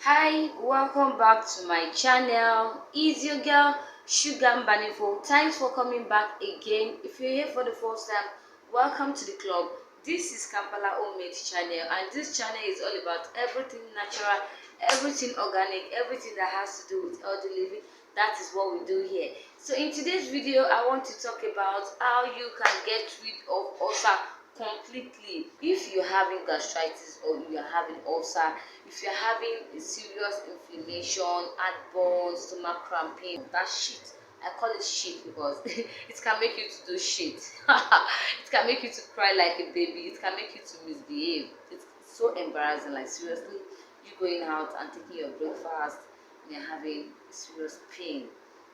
Hi, welcome back to my channel. It's your girl Sugar Baniful. Thanks for coming back again. If you're here for the first time, welcome to the club. This is Kampala Homemade channel, and this channel is all about everything natural, everything organic, everything that has to do with healthy living. That is what we do here. So in today's video, I want to talk about how you can get rid of ulcer completely. If you're having gastritis or you're having ulcer, if you're having a serious inflammation, heartburn, stomach cramping, that shit, I call it shit because it can make you to do shit. It can make you to cry like a baby. It can make you to misbehave. It's so embarrassing. Like seriously, you going out and taking your breakfast and you're having serious pain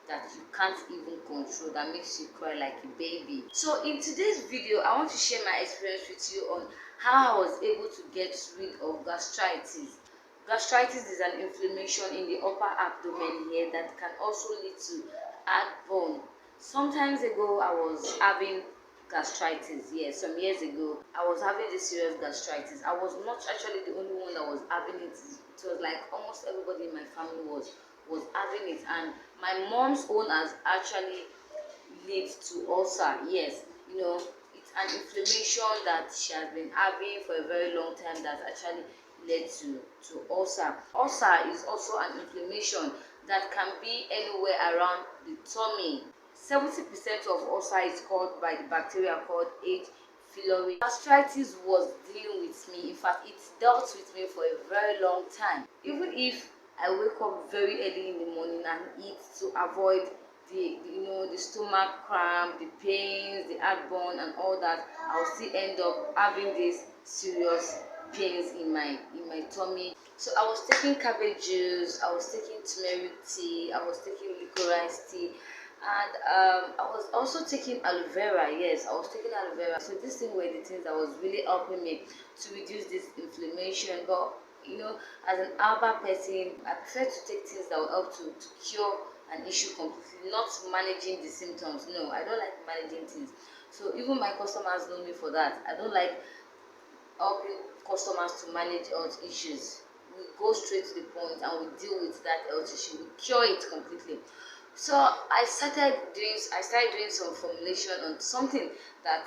that you can't even control, that makes you cry like a baby. So in today's video, I want to share my experience with you on how I was able to get rid of gastritis. Gastritis is an inflammation in the upper abdomen here that can also lead to heartburn. Sometimes ago, I was having gastritis. Yes, some years ago, I was having this serious gastritis. I was not actually the only one that was having it. It was like almost everybody in my family was having it, and my mom's own has actually led to ulcer. Yes, it's an inflammation that she has been having for a very long time that actually led to ulcer. Ulcer is also an inflammation that can be anywhere around the tummy. 70% of ulcer is caused by the bacteria called H. pylori. Gastritis was dealing with me. In fact, it dealt with me for a very long time. Even if I wake up very early in the morning and eat to avoid the stomach cramp, the pains, the heartburn, and all that, I'll still end up having these serious pains in my tummy. So I was taking cabbage juice, I was taking turmeric tea, I was taking licorice tea, and I was also taking aloe vera. Yes, I was taking aloe vera. So these things were the things that was really helping me to reduce this inflammation. But as an herbal person, I prefer to take things that will help to cure an issue completely, not managing the symptoms. No, I don't like managing things. So even my customers know me for that. I don't like helping customers to manage health issues. We go straight to the point and we deal with that health issue. We cure it completely. So I started doing some formulation on something that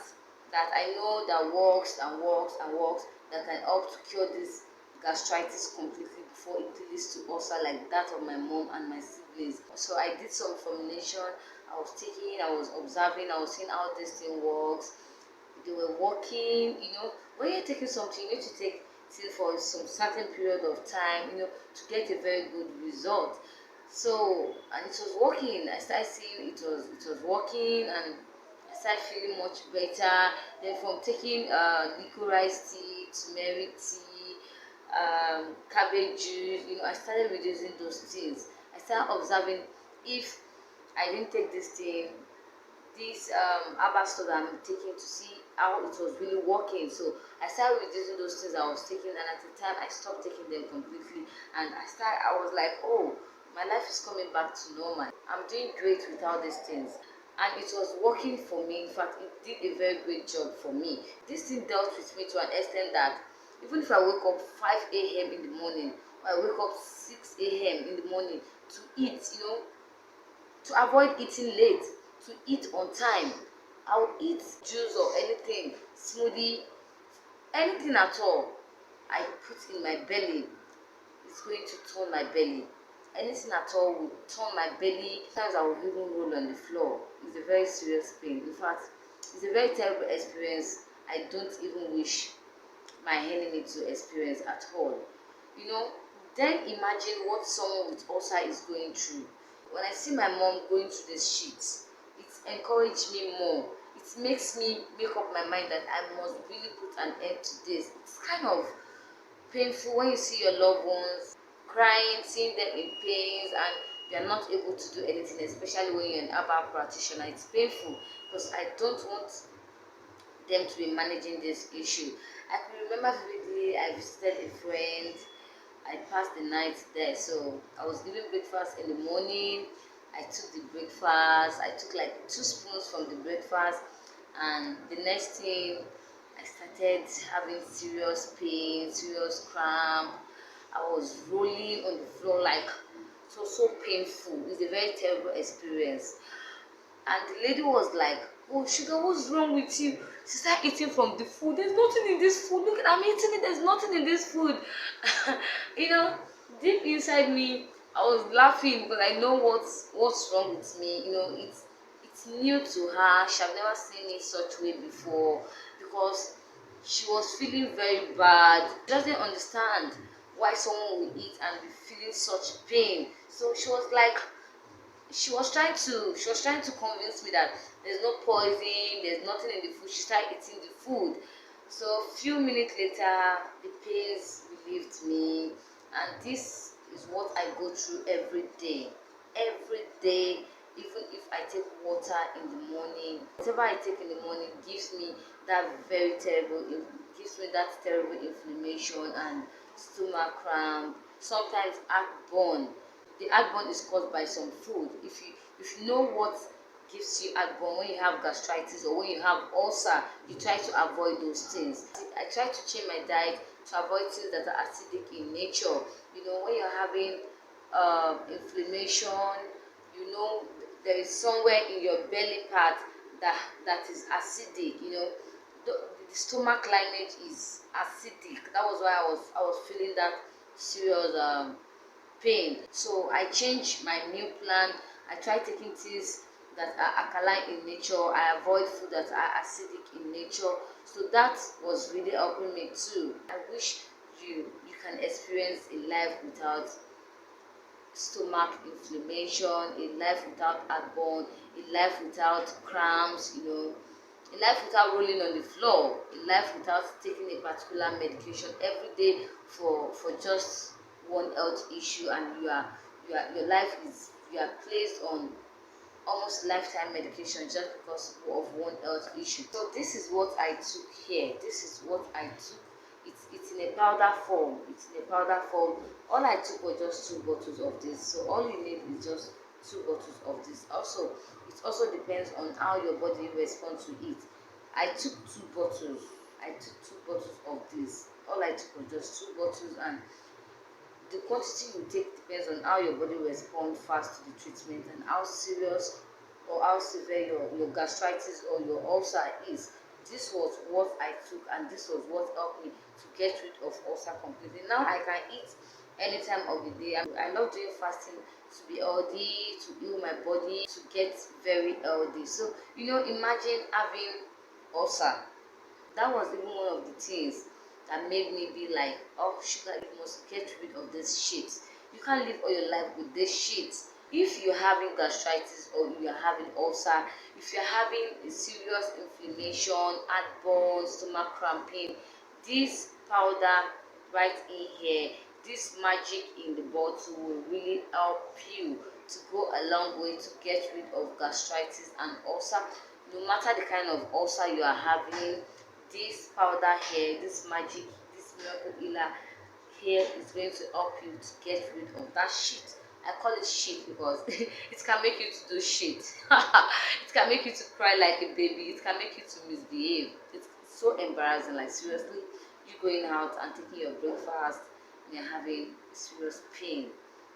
I know that works and works and works, that can help to cure this gastritis completely before it leads to ulcer like that of my mom and my siblings. So I did some formulation. I was taking, I was observing, I was seeing how this thing works. They were working. When you're taking something, you need to take it for some certain period of time, to get a very good result. So, and it was working. I started seeing it was working, and I started feeling much better. Then from taking licorice tea, turmeric tea, cabbage juice, I started reducing those things. I started observing if I didn't take this thing, this herbal stuff that I'm taking, to see how it was really working. So I started reducing those things I was taking, and at the time I stopped taking them completely. And I was like, oh, my life is coming back to normal. I'm doing great without these things. And it was working for me. In fact, it did a very great job for me. This thing dealt with me to an extent that even if I wake up 5 a.m. in the morning, or I wake up 6 a.m. in the morning to eat, to avoid eating late, to eat on time, I'll eat juice or anything, smoothie, anything at all I put in my belly. It's going to turn my belly. Anything at all will turn my belly. Sometimes I will even roll on the floor. It's a very serious pain. In fact, it's a very terrible experience. I don't even wish my enemy to experience at all. Then imagine what someone with ulcer is going through. When I see my mom going through this shit, it encourages me more. It makes me make up my mind that I must really put an end to this. It's kind of painful when you see your loved ones crying, seeing them in pains, and they are not able to do anything, especially when you're an herbal practitioner. It's painful because I don't want them to be managing this issue. I can remember vividly, I visited a friend. I passed the night there, so I was giving breakfast in the morning. I took the breakfast. I took like 2 spoons from the breakfast, and the next thing I started having serious pain, serious cramp, I was rolling on the floor, like it was so painful. It's a very terrible experience. And the lady was like, "Oh, Sugar, what's wrong with you?" She started eating from the food. "There's nothing in this food. Look, I'm eating it. There's nothing in this food." you know, deep inside me, I was laughing because I know what's wrong with me. It's new to her. She have never seen me such way before, because she was feeling very bad. She doesn't understand why someone will eat and be feeling such pain. So she was trying to convince me that there's no poison, there's nothing in the food. She started eating the food. So a few minutes later, the pains relieved me, and this is what I go through every day. Every day, even if I take water in the morning, whatever I take in the morning gives me that terrible inflammation and stomach cramp, sometimes heartburn. The heartburn is caused by some food. If you know what gives you heartburn, when you have gastritis or when you have ulcer, you try to avoid those things. I try to change my diet to avoid things that are acidic in nature. When you're having inflammation, there is somewhere in your belly part that is acidic. The stomach lining is acidic. That was why I was feeling that serious pain. So I changed my meal plan. I try taking things that are alkaline in nature. I avoid food that are acidic in nature. So that was really helping me too. I wish you can experience a life without stomach inflammation, a life without heartburn, a life without cramps, a life without rolling on the floor, a life without taking a particular medication every day for just one health issue, and your life is you are placed on almost lifetime medication just because of one health issue. So this is what I took here. This is what I took. It's in a powder form. All I took was just 2 bottles of this. So all you need is just 2 bottles of this. Also, it also depends on how your body responds to it. I took 2 bottles. Of this. All I took was just 2 bottles, and the quantity you take depends on how your body responds fast to the treatment and how serious or how severe your gastritis or your ulcer is. This was what I took, and this was what helped me to get rid of ulcer completely. Now I can eat any time of the day. I love doing fasting to be healthy, to heal my body, to get very healthy. So imagine having ulcer. That was even one of the things that made me be like, "Oh, Sugar, you must get rid of this shit. You can't live all your life with this shit." If you're having gastritis or you're having ulcer, if you're having a serious inflammation, heartburn, stomach cramping, this powder right in here, this magic in the bottle will really help you to go a long way to get rid of gastritis and ulcer. No matter the kind of ulcer you are having, this powder here, this magic, this miracle healer here is going to help you to get rid of that shit. I call it shit because it can make you to do shit. It can make you to cry like a baby. It can make you to misbehave. It's so embarrassing. Like, seriously, you going out and taking your breakfast and you're having serious pain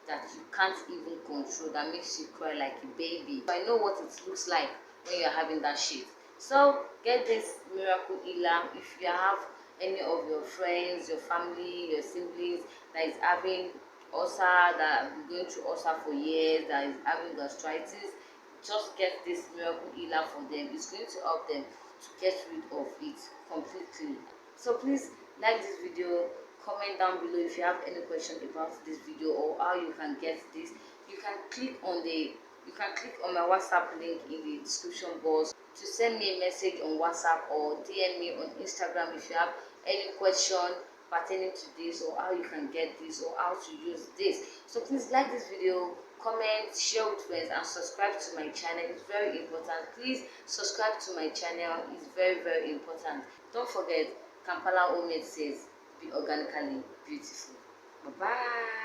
that you can't even control, that makes you cry like a baby. So I know what it looks like when you're having that shit. So get this miracle healer. If you have any of your friends, your family, your siblings that is having ulcer, that have been going through ulcer for years, that is having gastritis, just get this miracle healer for them. It's going to help them to get rid of it completely. So please like this video, comment down below if you have any question about this video or how you can get this. You can click on my WhatsApp link in the description box to send me a message on WhatsApp or DM me on Instagram if you have any question pertaining to this, or how you can get this, or how to use this. So please like this video, comment, share with friends, and subscribe to my channel. It's very important. Please subscribe to my channel. It's very, very important. Don't forget, Kampala Homemade says, be organically beautiful. Bye bye.